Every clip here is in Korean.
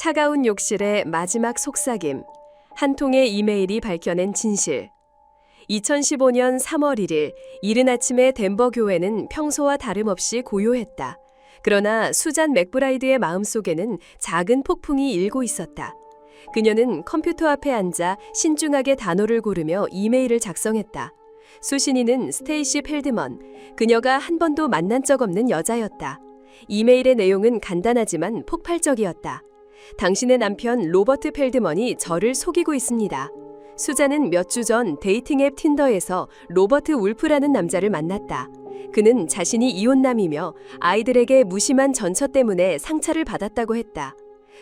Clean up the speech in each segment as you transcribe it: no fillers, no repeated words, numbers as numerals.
차가운 욕실의 마지막 속삭임. 한 통의 이메일이 밝혀낸 진실. 2015년 3월 1일 이른 아침에 덴버 교회는 평소와 다름없이 고요했다. 그러나 수잔 맥브라이드의 마음속에는 작은 폭풍이 일고 있었다. 그녀는 컴퓨터 앞에 앉아 신중하게 단어를 고르며 이메일을 작성했다. 수신인은 스테이시 펠드먼, 그녀가 한 번도 만난 적 없는 여자였다. 이메일의 내용은 간단하지만 폭발적이었다. 당신의 남편 로버트 펠드먼이 저를 속이고 있습니다. 수잔은 몇 주 전 데이팅 앱 틴더에서 로버트 울프라는 남자를 만났다. 그는 자신이 이혼남이며 아이들에게 무심한 전처 때문에 상처를 받았다고 했다.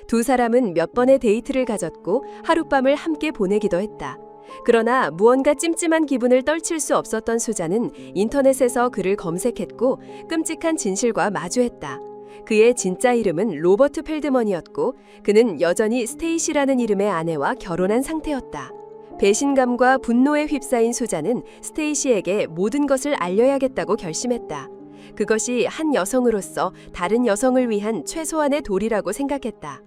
두 사람은 몇 번의 데이트를 가졌고 하룻밤을 함께 보내기도 했다. 그러나 무언가 찜찜한 기분을 떨칠 수 없었던 수잔은 인터넷에서 그를 검색했고 끔찍한 진실과 마주했다. 그의 진짜 이름은 로버트 펠드먼이었고 그는 여전히 스테이시라는 이름의 아내와 결혼한 상태였다. 배신감과 분노에 휩싸인 수잔은 스테이시에게 모든 것을 알려야겠다고 결심했다. 그것이 한 여성으로서 다른 여성을 위한 최소한의 도리라고 생각했다.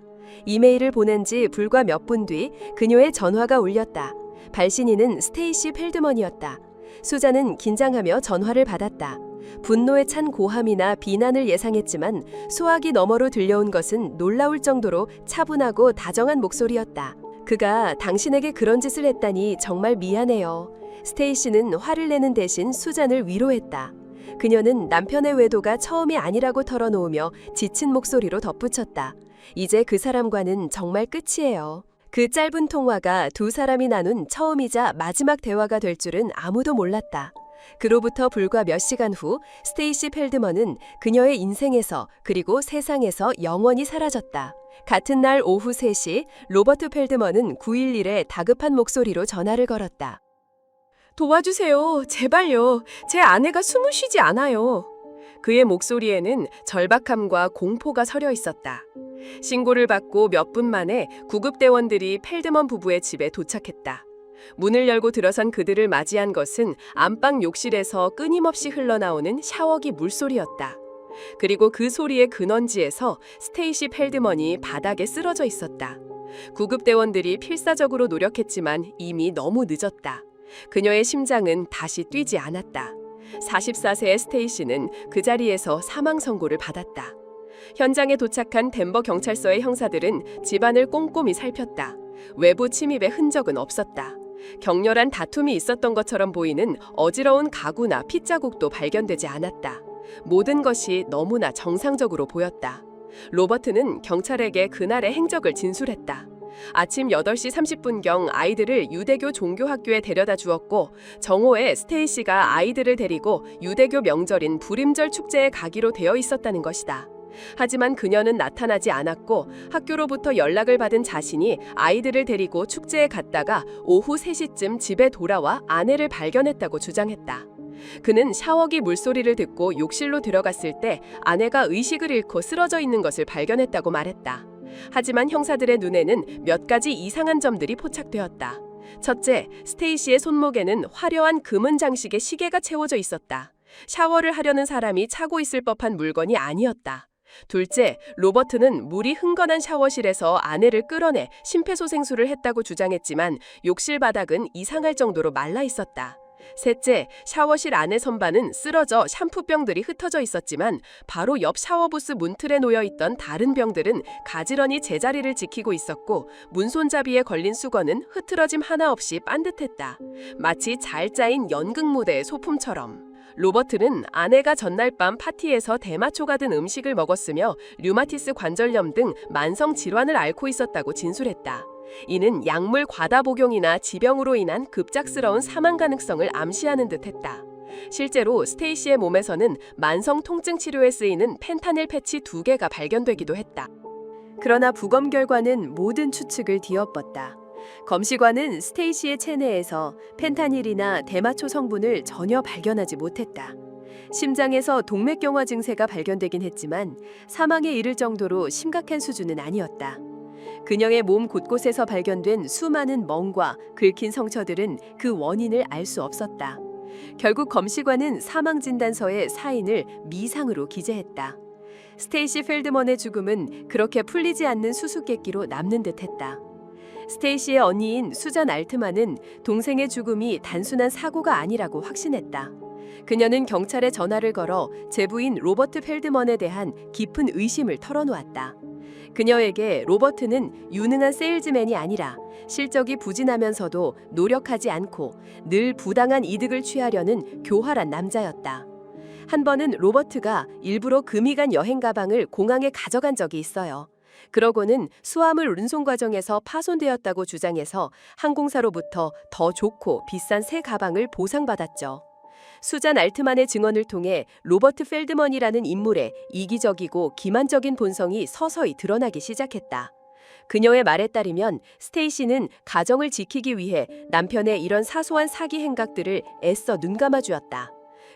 이메일을 보낸 지 불과 몇 분 뒤 그녀의 전화가 울렸다. 발신인은 스테이시 펠드먼이었다. 수잔은 긴장하며 전화를 받았다. 분노에 찬 고함이나 비난을 예상했지만 소화기 너머로 들려온 것은 놀라울 정도로 차분하고 다정한 목소리였다. 그가 당신에게 그런 짓을 했다니 정말 미안해요. 스테이시는 화를 내는 대신 수잔을 위로했다. 그녀는 남편의 외도가 처음이 아니라고 털어놓으며 지친 목소리로 덧붙였다. 이제 그 사람과는 정말 끝이에요. 그 짧은 통화가 두 사람이 나눈 처음이자 마지막 대화가 될 줄은 아무도 몰랐다. 그로부터 불과 몇 시간 후 스테이시 펠드먼은 그녀의 인생에서 그리고 세상에서 영원히 사라졌다. 같은 날 오후 3시 로버트 펠드먼은 911에 다급한 목소리로 전화를 걸었다. 도와주세요. 제발요. 제 아내가 숨을 쉬지 않아요. 그의 목소리에는 절박함과 공포가 서려 있었다. 신고를 받고 몇 분 만에 구급대원들이 펠드먼 부부의 집에 도착했다. 문을 열고 들어선 그들을 맞이한 것은 안방 욕실에서 끊임없이 흘러나오는 샤워기 물소리였다. 그리고 그 소리의 근원지에서 스테이시 펠드먼이 바닥에 쓰러져 있었다. 구급대원들이 필사적으로 노력했지만 이미 너무 늦었다. 그녀의 심장은 다시 뛰지 않았다. 44세의 스테이시는 그 자리에서 사망 선고를 받았다. 현장에 도착한 덴버 경찰서의 형사들은 집안을 꼼꼼히 살폈다. 외부 침입의 흔적은 없었다. 격렬한 다툼이 있었던 것처럼 보이는 어지러운 가구나 핏자국도 발견되지 않았다. 모든 것이 너무나 정상적으로 보였다. 로버트는 경찰에게 그날의 행적을 진술했다. 아침 8시 30분경 아이들을 유대교 종교학교에 데려다 주었고 정오에 스테이시가 아이들을 데리고 유대교 명절인 불임절 축제에 가기로 되어 있었다는 것이다. 하지만 그녀는 나타나지 않았고 학교로부터 연락을 받은 자신이 아이들을 데리고 축제에 갔다가 오후 3시쯤 집에 돌아와 아내를 발견했다고 주장했다. 그는 샤워기 물소리를 듣고 욕실로 들어갔을 때 아내가 의식을 잃고 쓰러져 있는 것을 발견했다고 말했다. 하지만 형사들의 눈에는 몇 가지 이상한 점들이 포착되었다. 첫째, 스테이시의 손목에는 화려한 금은 장식의 시계가 채워져 있었다. 샤워를 하려는 사람이 차고 있을 법한 물건이 아니었다. 둘째, 로버트는 물이 흥건한 샤워실에서 아내를 끌어내 심폐소생술을 했다고 주장했지만 욕실 바닥은 이상할 정도로 말라 있었다. 셋째, 샤워실 안의 선반은 쓰러져 샴푸병들이 흩어져 있었지만 바로 옆 샤워부스 문틀에 놓여 있던 다른 병들은 가지런히 제자리를 지키고 있었고 문손잡이에 걸린 수건은 흐트러짐 하나 없이 반듯했다. 마치 잘 짜인 연극 무대의 소품처럼. 로버트는 아내가 전날 밤 파티에서 대마초가 든 음식을 먹었으며 류마티스 관절염 등 만성 질환을 앓고 있었다고 진술했다. 이는 약물 과다 복용이나 지병으로 인한 급작스러운 사망 가능성을 암시하는 듯했다. 실제로 스테이시의 몸에서는 만성 통증 치료에 쓰이는 펜타닐 패치 2개가 발견되기도 했다. 그러나 부검 결과는 모든 추측을 뒤엎었다. 검시관은 스테이시의 체내에서 펜타닐이나 대마초 성분을 전혀 발견하지 못했다. 심장에서 동맥경화 증세가 발견되긴 했지만 사망에 이를 정도로 심각한 수준은 아니었다. 그녀의 몸 곳곳에서 발견된 수많은 멍과 긁힌 상처들은 그 원인을 알 수 없었다. 결국 검시관은 사망진단서에 사인을 미상으로 기재했다. 스테이시 펠드먼의 죽음은 그렇게 풀리지 않는 수수께끼로 남는 듯했다. 스테이시의 언니인 수잔 알트만은 동생의 죽음이 단순한 사고가 아니라고 확신했다. 그녀는 경찰에 전화를 걸어 제부인 로버트 펠드먼에 대한 깊은 의심을 털어놓았다. 그녀에게 로버트는 유능한 세일즈맨이 아니라 실적이 부진하면서도 노력하지 않고 늘 부당한 이득을 취하려는 교활한 남자였다. 한 번은 로버트가 일부러 금이 간 여행 가방을 공항에 가져간 적이 있어요. 그러고는 수화물 운송 과정에서 파손되었다고 주장해서 항공사로부터 더 좋고 비싼 새 가방을 보상받았죠. 수잔 알트만의 증언을 통해 로버트 펠드먼이라는 인물의 이기적이고 기만적인 본성이 서서히 드러나기 시작했다. 그녀의 말에 따르면 스테이시는 가정을 지키기 위해 남편의 이런 사소한 사기 행각들을 애써 눈감아 주었다.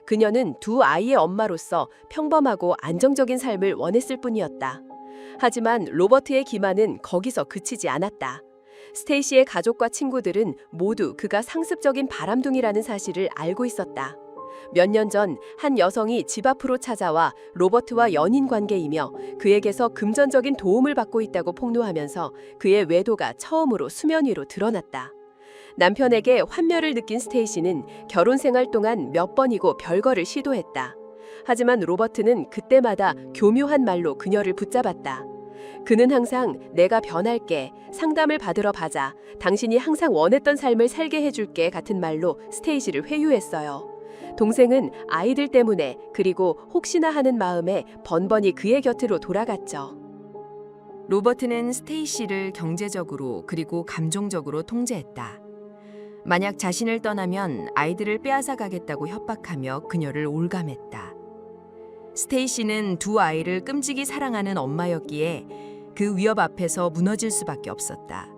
그녀는 두 아이의 엄마로서 평범하고 안정적인 삶을 원했을 뿐이었다. 하지만 로버트의 기만은 거기서 그치지 않았다. 스테이시의 가족과 친구들은 모두 그가 상습적인 바람둥이라는 사실을 알고 있었다. 몇 년 전 한 여성이 집 앞으로 찾아와 로버트와 연인 관계이며 그에게서 금전적인 도움을 받고 있다고 폭로하면서 그의 외도가 처음으로 수면 위로 드러났다. 남편에게 환멸을 느낀 스테이시는 결혼 생활 동안 몇 번이고 별거를 시도했다. 하지만 로버트는 그때마다 교묘한 말로 그녀를 붙잡았다. 그는 항상 내가 변할게, 상담을 받으러 가자, 당신이 항상 원했던 삶을 살게 해줄게 같은 말로 스테이시를 회유했어요. 동생은 아이들 때문에 그리고 혹시나 하는 마음에 번번이 그의 곁으로 돌아갔죠. 로버트는 스테이시를 경제적으로 그리고 감정적으로 통제했다. 만약 자신을 떠나면 아이들을 빼앗아 가겠다고 협박하며 그녀를 올감했다. 스테이시는 두 아이를 끔찍이 사랑하는 엄마였기에 그 위협 앞에서 무너질 수밖에 없었다.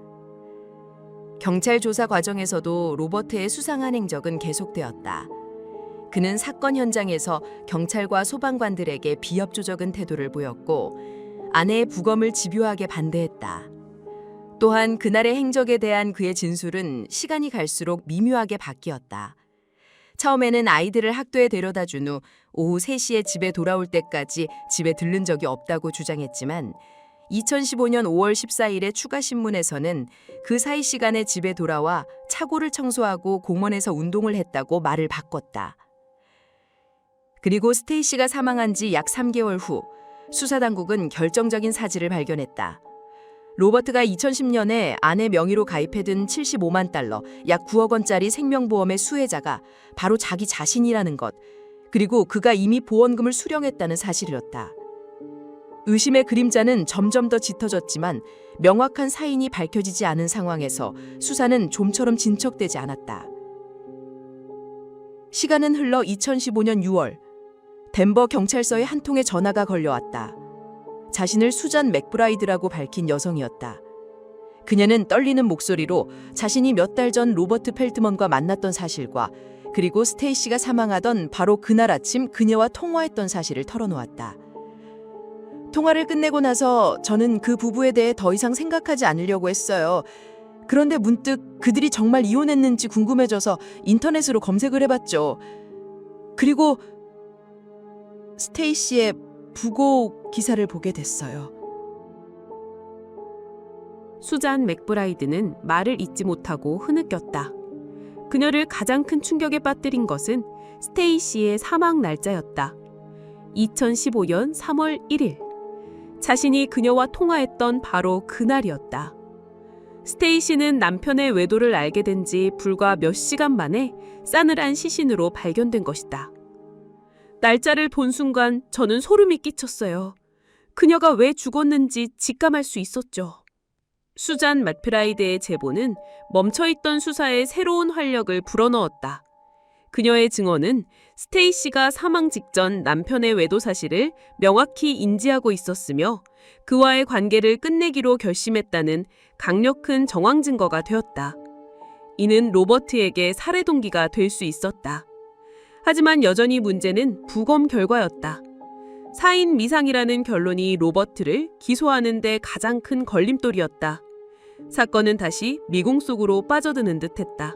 경찰 조사 과정에서도 로버트의 수상한 행적은 계속되었다. 그는 사건 현장에서 경찰과 소방관들에게 비협조적인 태도를 보였고 아내의 부검을 집요하게 반대했다. 또한 그날의 행적에 대한 그의 진술은 시간이 갈수록 미묘하게 바뀌었다. 처음에는 아이들을 학교에 데려다 준 후 오후 3시에 집에 돌아올 때까지 집에 들른 적이 없다고 주장했지만 2015년 5월 14일의 추가 신문에서는 그 사이 시간에 집에 돌아와 차고를 청소하고 공원에서 운동을 했다고 말을 바꿨다. 그리고 스테이시가 사망한 지 약 3개월 후 수사당국은 결정적인 사실을 발견했다. 로버트가 2010년에 아내 명의로 가입해둔 75만 달러, 약 9억 원짜리 생명보험의 수혜자가 바로 자기 자신이라는 것, 그리고 그가 이미 보험금을 수령했다는 사실이었다. 의심의 그림자는 점점 더 짙어졌지만 명확한 사인이 밝혀지지 않은 상황에서 수사는 좀처럼 진척되지 않았다. 시간은 흘러 2015년 6월, 덴버 경찰서에 한 통의 전화가 걸려왔다. 자신을 수잔 맥브라이드라고 밝힌 여성이었다. 그녀는 떨리는 목소리로 자신이 몇 달 전 로버트 펠트먼과 만났던 사실과 그리고 스테이시가 사망하던 바로 그날 아침 그녀와 통화했던 사실을 털어놓았다. 통화를 끝내고 나서 저는 그 부부에 대해 더 이상 생각하지 않으려고 했어요. 그런데 문득 그들이 정말 이혼했는지 궁금해져서 인터넷으로 검색을 해봤죠. 그리고 스테이시의 부고 기사를 보게 됐어요. 수잔 맥브라이드는 말을 잇지 못하고 흐느꼈다. 그녀를 가장 큰 충격에 빠뜨린 것은 스테이시의 사망 날짜였다. 2015년 3월 1일. 자신이 그녀와 통화했던 바로 그날이었다. 스테이시는 남편의 외도를 알게 된 지 불과 몇 시간 만에 싸늘한 시신으로 발견된 것이다. 날짜를 본 순간 저는 소름이 끼쳤어요. 그녀가 왜 죽었는지 직감할 수 있었죠. 수잔 맥브라이드의 제보는 멈춰있던 수사에 새로운 활력을 불어넣었다. 그녀의 증언은 스테이시가 사망 직전 남편의 외도 사실을 명확히 인지하고 있었으며 그와의 관계를 끝내기로 결심했다는 강력한 정황 증거가 되었다. 이는 로버트에게 살해 동기가 될 수 있었다. 하지만 여전히 문제는 부검 결과였다. 사인 미상이라는 결론이 로버트를 기소하는 데 가장 큰 걸림돌이었다. 사건은 다시 미궁 속으로 빠져드는 듯했다.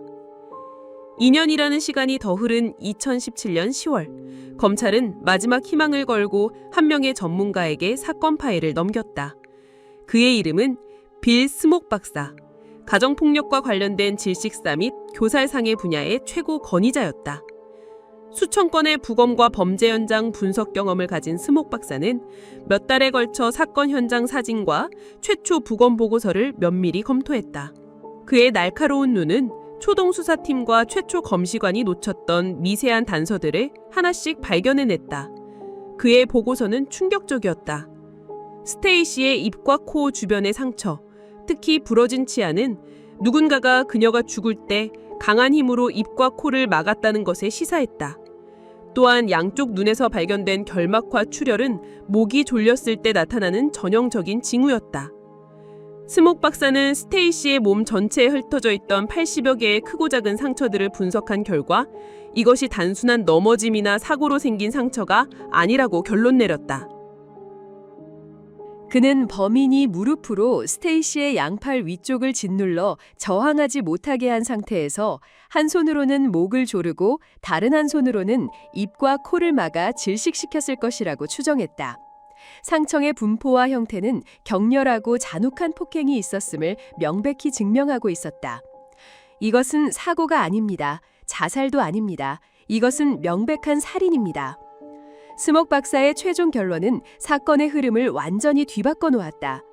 2년이라는 시간이 더 흐른 2017년 10월, 검찰은 마지막 희망을 걸고 한 명의 전문가에게 사건 파일을 넘겼다. 그의 이름은 빌 스목 박사. 가정폭력과 관련된 질식사 및 교살상해 분야의 최고 권위자였다. 수천 건의 부검과 범죄 현장 분석 경험을 가진 스목 박사는 몇 달에 걸쳐 사건 현장 사진과 최초 부검 보고서를 면밀히 검토했다. 그의 날카로운 눈은 초동수사팀과 최초 검시관이 놓쳤던 미세한 단서들을 하나씩 발견해냈다. 그의 보고서는 충격적이었다. 스테이시의 입과 코 주변의 상처, 특히 부러진 치아는 누군가가 그녀가 죽을 때 강한 힘으로 입과 코를 막았다는 것에 시사했다. 또한 양쪽 눈에서 발견된 결막과 출혈은 목이 졸렸을 때 나타나는 전형적인 징후였다. 스목 박사는 스테이시의 몸 전체에 흩어져 있던 80여 개의 크고 작은 상처들을 분석한 결과 이것이 단순한 넘어짐이나 사고로 생긴 상처가 아니라고 결론 내렸다. 그는 범인이 무릎으로 스테이시의 양팔 위쪽을 짓눌러 저항하지 못하게 한 상태에서 한 손으로는 목을 조르고 다른 한 손으로는 입과 코를 막아 질식시켰을 것이라고 추정했다. 상처의 분포와 형태는 격렬하고 잔혹한 폭행이 있었음을 명백히 증명하고 있었다. 이것은 사고가 아닙니다. 자살도 아닙니다. 이것은 명백한 살인입니다. 스목 박사의 최종 결론은 사건의 흐름을 완전히 뒤바꿔 놓았다.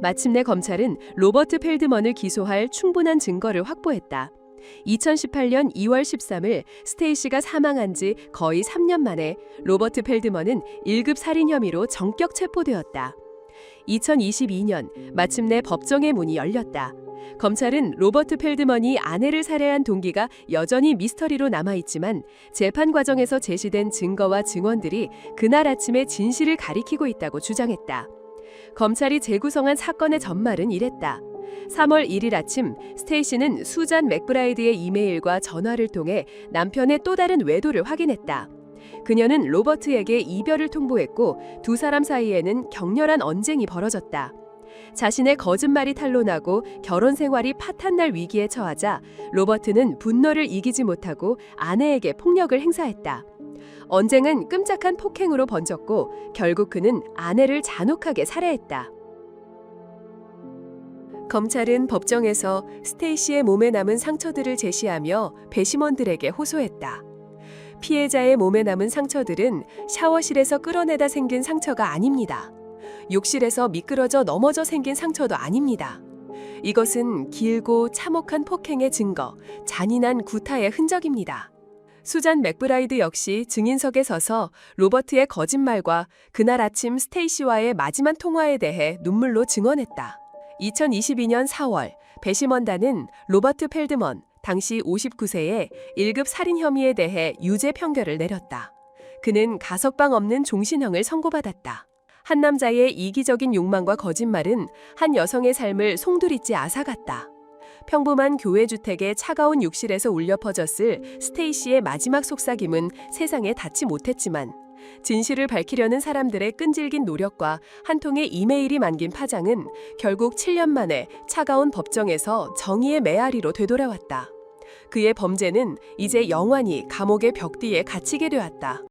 마침내 검찰은 로버트 펠드먼을 기소할 충분한 증거를 확보했다. 2018년 2월 13일 스테이시가 사망한 지 거의 3년 만에 로버트 펠드먼은 1급 살인 혐의로 전격 체포되었다. 2022년 마침내 법정의 문이 열렸다. 검찰은 로버트 펠드먼이 아내를 살해한 동기가 여전히 미스터리로 남아있지만 재판 과정에서 제시된 증거와 증언들이 그날 아침의 진실을 가리키고 있다고 주장했다. 검찰이 재구성한 사건의 전말은 이랬다. 3월 1일 아침 스테이시는 수잔 맥브라이드의 이메일과 전화를 통해 남편의 또 다른 외도를 확인했다. 그녀는 로버트에게 이별을 통보했고 두 사람 사이에는 격렬한 언쟁이 벌어졌다. 자신의 거짓말이 탄로나고 결혼 생활이 파탄날 위기에 처하자 로버트는 분노를 이기지 못하고 아내에게 폭력을 행사했다. 언쟁은 끔찍한 폭행으로 번졌고 결국 그는 아내를 잔혹하게 살해했다. 검찰은 법정에서 스테이시의 몸에 남은 상처들을 제시하며 배심원들에게 호소했다. 피해자의 몸에 남은 상처들은 샤워실에서 끌어내다 생긴 상처가 아닙니다. 욕실에서 미끄러져 넘어져 생긴 상처도 아닙니다. 이것은 길고 참혹한 폭행의 증거, 잔인한 구타의 흔적입니다. 수잔 맥브라이드 역시 증인석에 서서 로버트의 거짓말과 그날 아침 스테이시와의 마지막 통화에 대해 눈물로 증언했다. 2022년 4월 배심원단은 로버트 펠드먼, 당시 59세의 1급 살인 혐의에 대해 유죄 판결을 내렸다. 그는 가석방 없는 종신형을 선고받았다. 한 남자의 이기적인 욕망과 거짓말은 한 여성의 삶을 송두리째 앗아갔다. 평범한 교회 주택의 차가운 욕실에서 울려 퍼졌을 스테이시의 마지막 속삭임은 세상에 닿지 못했지만 진실을 밝히려는 사람들의 끈질긴 노력과 한 통의 이메일이 만긴 파장은 결국 7년 만에 차가운 법정에서 정의의 메아리로 되돌아왔다. 그의 범죄는 이제 영원히 감옥의 벽 뒤에 갇히게 되었다.